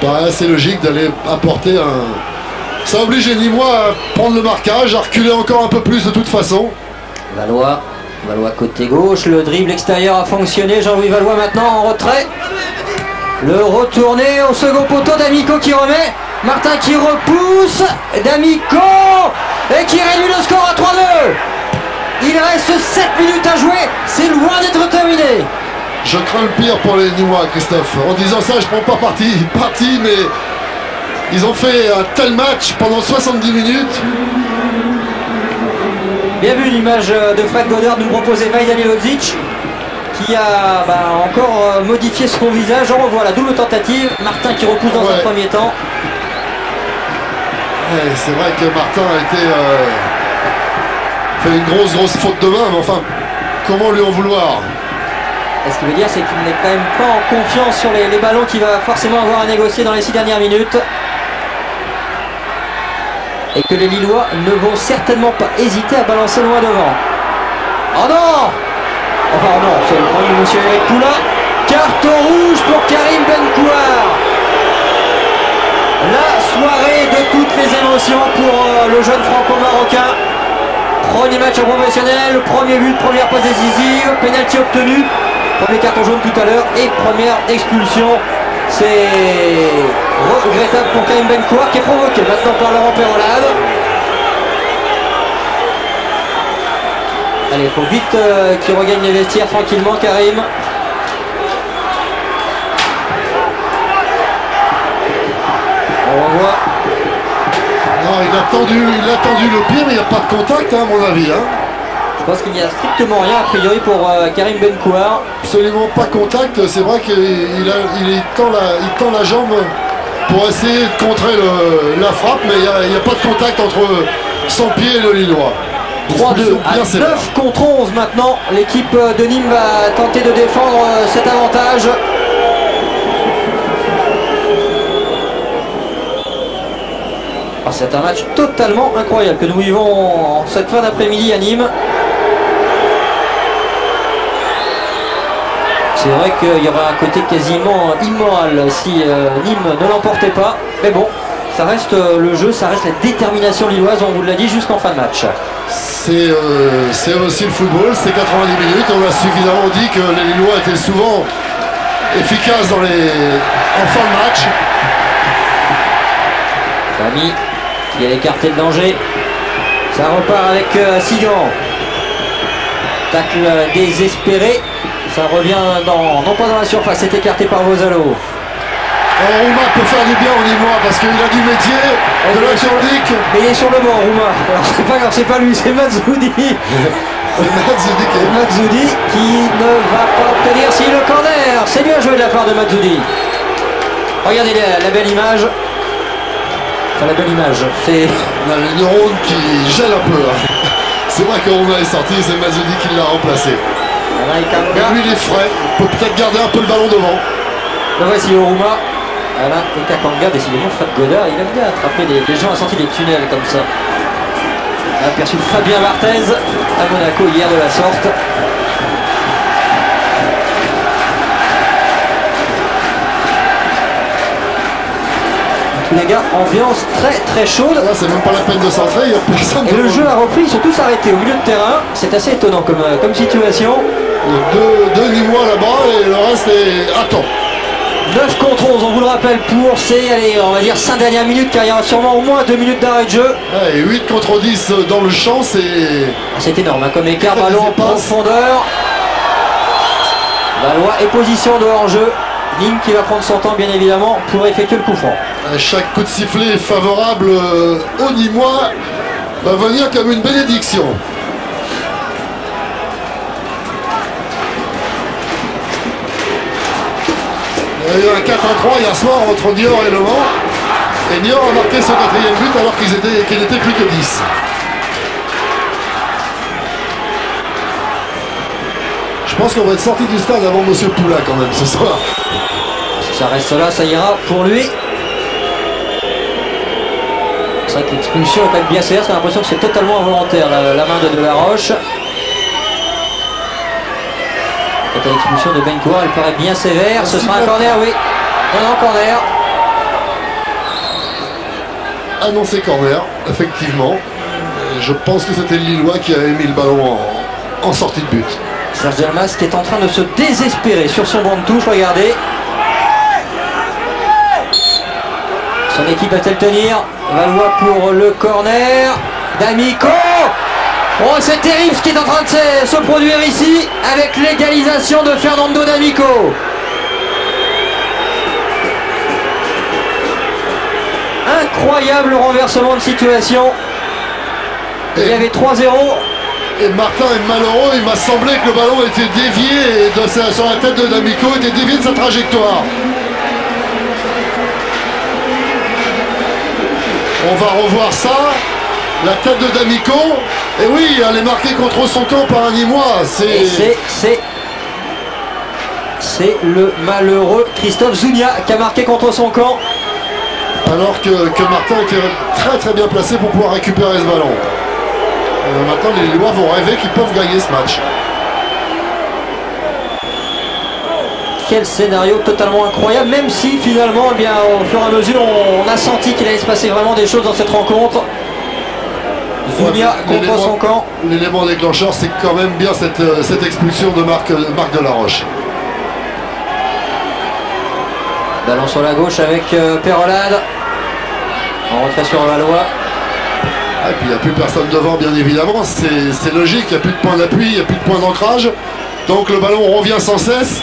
paraît assez logique d'aller apporter un... Ça oblige les Nîmois à prendre le marquage, à reculer encore un peu plus de toute façon. Valois côté gauche, le dribble extérieur a fonctionné, Jean-Louis Valois maintenant en retrait. Le retourné au second poteau, D'Amico qui remet, Martin qui repousse, D'Amico et qui réduit le score à 3-2. Il reste 7 minutes à jouer, c'est loin d'être terminé. Je crains le pire pour les Nîmois, Christophe. En disant ça, je prends pas parti, mais ils ont fait un tel match pendant 70 minutes. Bien vu l'image de Fred Goddard nous proposait Vaida Milodzic qui a encore modifié son visage. On revoit la double tentative, Martin qui repousse dans un premier temps. Ouais, c'est vrai que Martin a été fait une grosse faute de main, mais enfin, comment lui en vouloir? Ce qui veut dire c'est qu'il n'est quand même pas en confiance sur les ballons qu'il va forcément avoir à négocier dans les 6 dernières minutes. Et que les Lillois ne vont certainement pas hésiter à balancer loin devant. Oh non! Enfin non, c'est le premier de monsieur Eric Poulain. Carton rouge pour Karim Benkouar. La soirée de toutes les émotions pour le jeune franco-marocain. Premier match professionnel, premier but, première passe décisive, pénalty obtenu. Premier carton jaune tout à l'heure et première expulsion. C'est regrettable pour Karim Benkouar qui est provoqué maintenant par Laurent Perrolade. Allez, il faut vite qu'il regagne les vestiaires tranquillement, Karim. On revoit. Non, il a tendu le pied, mais il n'y a pas de contact, hein, à mon avis. Hein. Je pense qu'il n'y a strictement rien a priori pour Karim Benkouar. Absolument pas contact, c'est vrai qu'il tend la jambe pour essayer de contrer la frappe, mais il n'y a pas de contact entre son pied et le Lillois. 3-2 à 9 contre 11 maintenant. L'équipe de Nîmes va tenter de défendre cet avantage. C'est un match totalement incroyable que nous vivons cette fin d'après-midi à Nîmes. C'est vrai qu'il y aura un côté quasiment immoral si Nîmes ne l'emportait pas. Mais bon, ça reste le jeu, ça reste la détermination lilloise, on vous l'a dit, jusqu'en fin de match. C'est aussi le football, c'est 90 minutes. On a suffisamment dit que les Lillois étaient souvent efficaces en fin de match. Samy qui a écarté le danger. Ça repart avec Sigan. Tacle désespéré. Ça revient non pas dans la surface, c'est écarté par Vosalo. Rouma peut faire du bien au Nîmois parce qu'il a du métier, de la technique. Mais il est sur le banc, Rouma. Alors c'est pas grave, c'est pas lui, c'est Mazzoudi. Mazzoudi qui ne va pas obtenir si le corner. C'est bien joué de la part de Mazzoudi. Regardez la belle image. Enfin la belle image. C'est le neurone qui gèle un peu. Hein. C'est vrai que Rouma est sorti, c'est Mazzoudi qui l'a remplacé. Et lui il est frais, il peut peut-être garder un peu le ballon devant. Le voici Oruma. Alain Ekakanga, décidément Fred Goddard, il aime bien attraper les gens à sortir des tunnels comme ça. On a aperçu Fabien Barthez à Monaco hier de la sorte. Les gars, ambiance très chaude. Là, c'est même pas la peine de centrer, il n'y a personne. Et le jeu a repris, ils sont tous arrêtés au milieu de terrain. C'est assez étonnant comme situation. Deux Nîmois là-bas et le reste est à temps. 9 contre 11, on vous le rappelle, pour ces, allez, on va dire 5 dernières minutes, car il y aura sûrement au moins 2 minutes d'arrêt de jeu. Ouais, et 8 contre 10 dans le champ, c'est énorme, hein, comme écart, ballon en profondeur. Valois et position de hors-jeu. Nîmes qui va prendre son temps, bien évidemment, pour effectuer le coup franc. Chaque coup de sifflet favorable aux Nîmois va venir comme une bénédiction. Il y a eu un 4-3 hier soir entre Niort et Le Mans. Et Niort a marqué son 4e but alors qu'il n'était plus que 10. Je pense qu'on va être sorti du stade avant Monsieur Poulain quand même ce soir. Si ça reste là, ça ira pour lui. C'est vrai que l'expulsion est quand même bien sévère, c'est l'impression que c'est totalement involontaire la main de Delaroche. Quant à l'expulsion de Benkouar, elle paraît bien sévère. Ce sera un corner, oui. Non, corner. annoncé corner, effectivement. Et je pense que c'était le Lillois qui avait mis le ballon en sortie de but. Serge Delmas qui est en train de se désespérer sur son banc de touche, regardez. Son équipe va-t-elle tenir? Valois pour le corner. D'Amico. Oh, c'est terrible ce qui est en train de se produire ici avec l'égalisation de Fernando D'Amico. Incroyable renversement de situation. Il y avait 3-0. Et Martin est malheureux, il m'a semblé que le ballon était dévié et sur la tête de D'Amico, était dévié de sa trajectoire. On va revoir ça. La tête de D'Amico. Et oui, elle est marquée contre son camp par un Nîmois. C'est le malheureux Christophe Zounia qui a marqué contre son camp. Alors que Martin était très très bien placé pour pouvoir récupérer ce ballon. Maintenant, les Lillois vont rêver qu'ils peuvent gagner ce match. Quel scénario totalement incroyable, même si finalement, eh bien, au fur et à mesure, on a senti qu'il allait se passer vraiment des choses dans cette rencontre. Zounia contre son camp. L'élément déclencheur, c'est quand même bien cette expulsion de Marc Delaroche. Ballon sur la gauche avec Perrolade. En retrait sur Valois. Et puis il n'y a plus personne devant, bien évidemment. C'est logique, il n'y a plus de point d'appui, il n'y a plus de point d'ancrage. Donc le ballon revient sans cesse.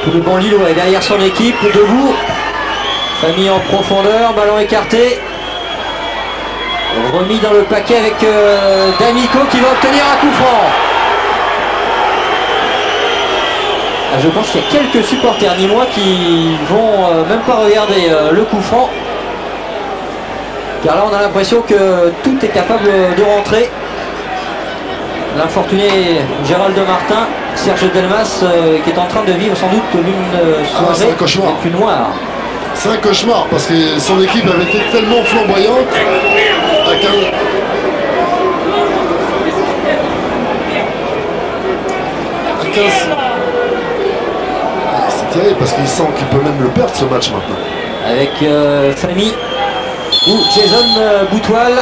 Tout le banc lillois est derrière son équipe, debout. Famille en profondeur, ballon écarté. Remis dans le paquet avec D'Amico qui va obtenir un coup franc. Je pense qu'il y a quelques supporters nîmois qui vont même pas regarder le coup franc. Car là on a l'impression que tout est capable de rentrer. L'infortuné Gérald Martin, Serge Delmas qui est en train de vivre sans doute l'une soirée les plus noires. C'est un cauchemar parce que son équipe avait été tellement flamboyante. C'est terrible parce qu'il sent qu'il peut même le perdre ce match maintenant. Avec Famille ou Jason Boutoil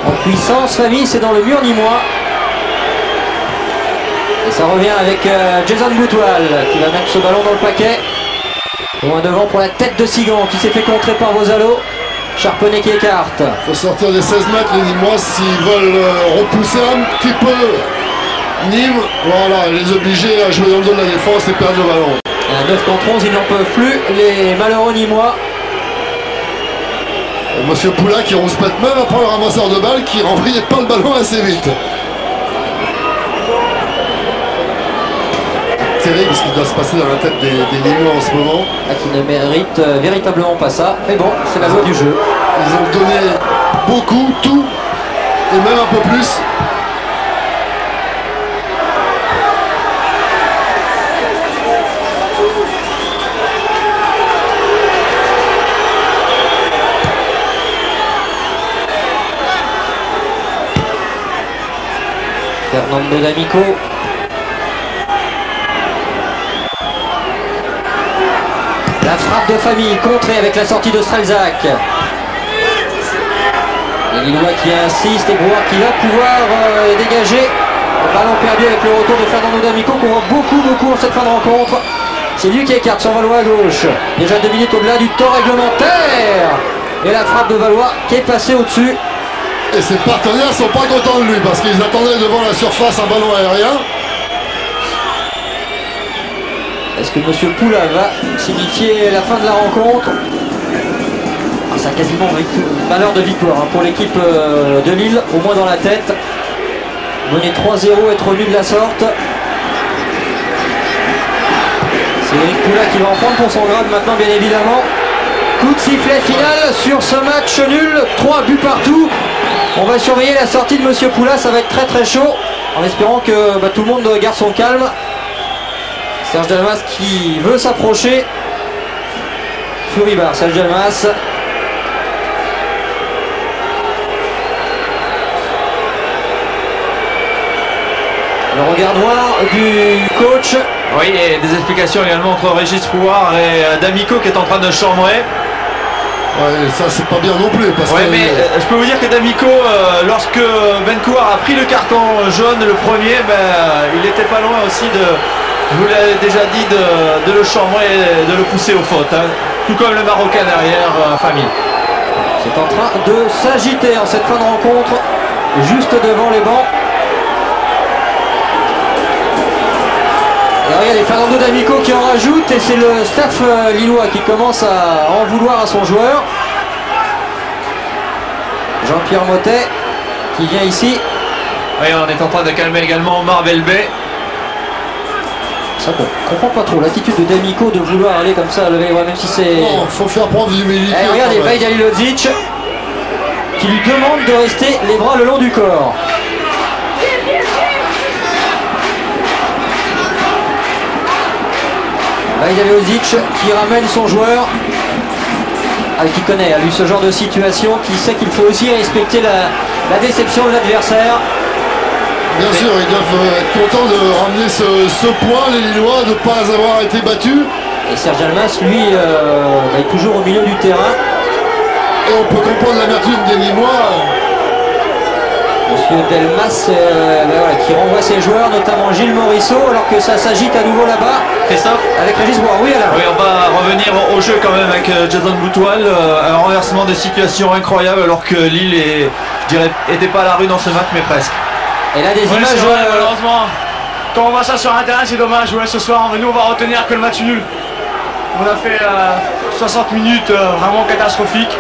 en puissance. Famille, c'est dans le mur nîmois. Et ça revient avec Jason Boutoil qui va mettre ce ballon dans le paquet. Loin devant pour la tête de Sigan qui s'est fait contrer par Vosalo. Charpenay qui écarte. Il faut sortir des 16 mètres les Nîmois s'ils veulent repousser un petit peu Nîmes. Voilà, les obliger à jouer dans le dos de la défense et perdre le ballon. À 9 contre 11, ils n'en peuvent plus, les malheureux Nîmois. Et Monsieur Poula qui rouspète même après le ramasseur de balles qui renvoyait pas le ballon assez vite. Terrible ce qui doit se passer dans la tête des Nîmois en ce moment. Qui ne méritent véritablement pas ça. Mais bon, c'est la loi du jeu. Ils ont donné beaucoup, tout, et même un peu plus. Fernando D'Amico. La frappe de Famille contrée avec la sortie de Strelzak. Les Lillois qui insistent et Brouard qui va pouvoir dégager. Le ballon perdu avec le retour de Fernando D'Amico qu'on voit beaucoup en cette fin de rencontre. C'est lui qui écarte sur Valois à gauche. Déjà 2 minutes au-delà du temps réglementaire. Et la frappe de Valois qui est passée au-dessus. Et ses partenaires sont pas contents de lui parce qu'ils attendaient devant la surface un ballon aérien. Est-ce que M. Poula va signifier la fin de la rencontre? C'est quasiment valeur de victoire pour l'équipe de Lille, au moins dans la tête. Mener 3-0, être nul de la sorte. C'est Eric Poula qui va en prendre pour son grade maintenant, bien évidemment. Coup de sifflet final sur ce match nul, 3 buts partout. On va surveiller la sortie de M. Poula, ça va être très chaud, en espérant que tout le monde garde son calme. Serge Delmas qui veut s'approcher. Furibar, Serge Delmas. Le regard noir du coach. Oui, et des explications également entre Régis Fouard et D'Amico qui est en train de chambrer. Ouais, ça c'est pas bien non plus. Parce Ouais, que, mais je peux vous dire que D'Amico, lorsque Bencourt a pris le carton jaune, le premier, il n'était pas loin aussi de, je vous l'ai déjà dit, de le chambrer et de le pousser aux fautes. Hein. Tout comme le Marocain derrière, Famille. C'est en train de s'agiter en cette fin de rencontre, juste devant les bancs. Et regardez, Fernando D'Amico qui en rajoute, et c'est le staff lillois qui commence à en vouloir à son joueur. Jean-Pierre Mottet qui vient ici. Oui, on est en train de calmer également Omar Belbé. Ça, on comprend pas trop l'attitude de D'Amico de vouloir aller comme ça, lever, même si c'est... non, faut faire preuve d'humilité. Eh, regardez, Vaïd Halilovic qui lui demande de rester les bras le long du corps. Vaïd Halilovic qui ramène son joueur, qui connaît lui ce genre de situation, qui sait qu'il faut aussi respecter la déception de l'adversaire. Bien sûr, ils doivent être contents de ramener ce point, les Lillois, de ne pas avoir été battus. Et Serge Almas, lui, est toujours au milieu du terrain. Et on peut comprendre l'amertume des Lillois. Monsieur Delmas voilà, qui renvoie ses joueurs, notamment Gilles Morisseau, alors que ça s'agite à nouveau là-bas. Christophe Avec Régis Bois, oui alors. Oui, on va revenir au jeu quand même avec Jason Boutoil. Un renversement de situation incroyable alors que Lille était pas à la rue dans ce match, mais presque. Et là des Ouais, images... c'est vrai, malheureusement, quand on voit ça sur un terrain, c'est dommage. Ouais, ce soir, nous, on va retenir que le match nul. On a fait 60 minutes vraiment catastrophiques.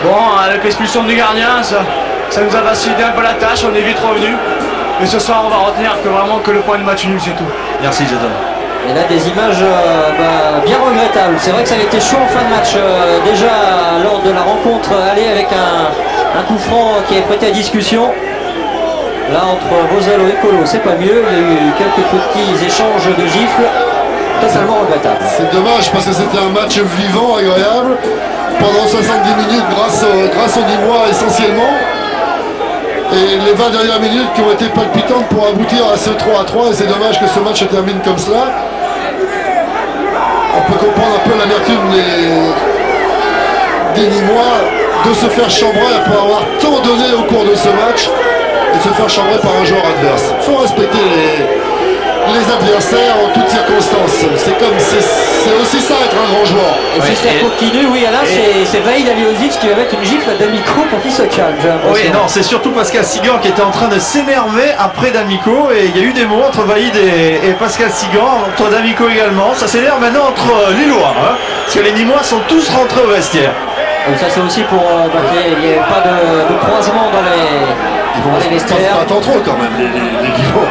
Bon, avec l'expulsion du gardien, ça nous a facilité un peu la tâche, on est vite revenu. Et ce soir, on va retenir que le point de match nul, c'est tout. Merci Jason. Et là des images bien regrettables. C'est vrai que ça avait été chaud en fin de match, déjà lors de la rencontre aller avec un coup franc qui est prêté à discussion. Là entre Bozalo et Colo, c'est pas mieux, il y a eu quelques petits échanges de gifles, totalement regrettables. C'est dommage parce que c'était un match vivant, agréable, pendant 70 minutes grâce aux Lillois essentiellement. Et les 20 dernières minutes qui ont été palpitantes pour aboutir à ce 3-3, et c'est dommage que ce match se termine comme cela. On peut comprendre un peu l'amertume des Lillois de se faire chambrer après avoir tant donné au cours de ce match et de se faire chambrer par un joueur adverse. Il faut respecter les adversaires en toutes circonstances. C'est aussi ça être un grand joueur. Et si ça continue, oui, là c'est Vaïd Halilovic qui va mettre une gifle à D'Amico pour qu'il se calme. Oui, non, c'est surtout Pascal Sigan qui était en train de s'énerver après D'Amico, et il y a eu des mots entre Vaïd et Pascal Sigan, entre D'Amico également. Ça s'énerve maintenant entre Lillois, hein, parce que les Nîmois sont tous rentrés au vestiaire. Donc ça c'est aussi pour qu'il n'y ait pas de croisement dans les vestiaires. Pas tant trop quand même, les Lillois.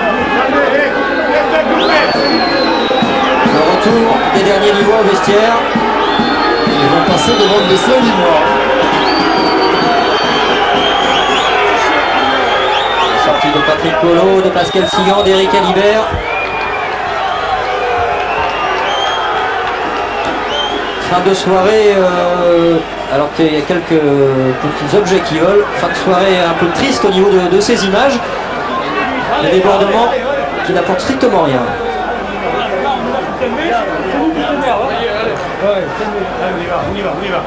Le retour des derniers Lillois au vestiaire. Ils vont passer devant le vestiaire Lillois. Sortie de Patrick Colo, de Pascal Sigan, d'Éric Alibert. Fin de soirée, alors qu'il y a quelques petits objets qui volent. Fin de soirée un peu triste au niveau de ces images. Des débordements qui n'apportent strictement rien. On y va.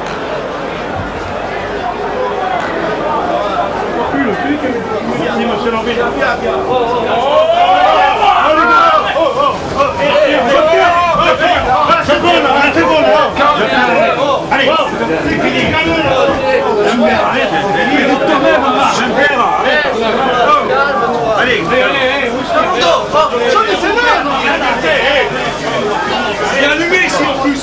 Merci, monsieur Lambert. C'est bon, allez, c'est fini. Allez, il est allumé ici en plus.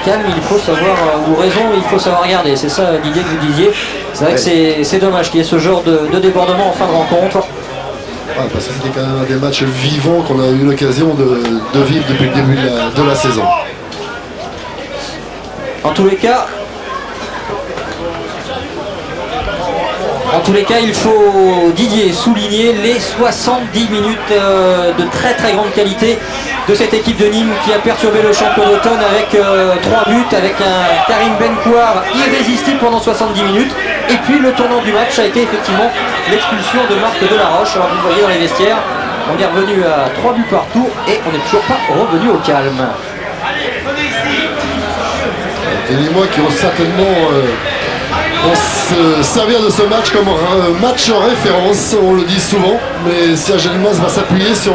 Calme, il faut savoir, ou raison, il faut savoir regarder. C'est ça l'idée que vous disiez. C'est vrai que c'est dommage qu'il y ait ce genre de débordement en fin de rencontre. Ouais, parce que c'était quand même un des matchs vivants qu'on a eu l'occasion de vivre depuis le début de la saison. En tous les cas, il faut, Didier, souligner les 70 minutes de très très grande qualité de cette équipe de Nîmes qui a perturbé le champion d'automne avec 3 buts, avec un Karim Benkouar irrésistible pendant 70 minutes. Et puis le tournant du match a été effectivement l'expulsion de Marc Delaroche. Alors vous voyez dans les vestiaires, On est revenu à 3 buts partout et on n'est toujours pas revenu au calme. Les Nîmois qui ont certainement vont se servir de ce match comme un match référence, on le dit souvent, mais Serge Delmas va s'appuyer sur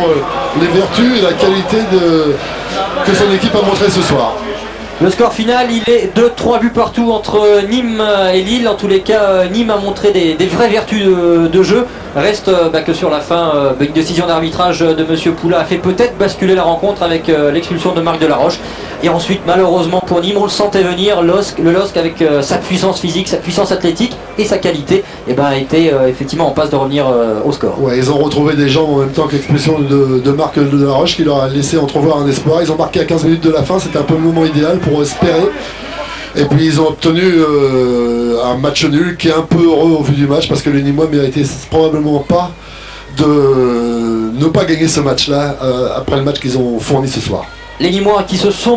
les vertus et la qualité que son équipe a montré ce soir. Le score final, il est de 3 buts partout entre Nîmes et Lille. En tous les cas, Nîmes a montré des vraies vertus de jeu. Reste que sur la fin, une décision d'arbitrage de M. Poula a fait peut-être basculer la rencontre avec l'expulsion de Marc Delaroche. Et ensuite, malheureusement pour Nîmes, on le sentait venir. Le LOSC, avec sa puissance physique, sa puissance athlétique et sa qualité, était effectivement en passe de revenir au score. Ouais, ils ont retrouvé des gens en même temps que l'expulsion de Marc Delaroche qui leur a laissé entrevoir un espoir. Ils ont marqué à 15 minutes de la fin, c'était un peu le moment idéal pour espérer. Et puis ils ont obtenu un match nul qui est un peu heureux au vu du match parce que les Nîmois méritaient probablement pas de ne pas gagner ce match-là après le match qu'ils ont fourni ce soir. Les Nîmois qui se sont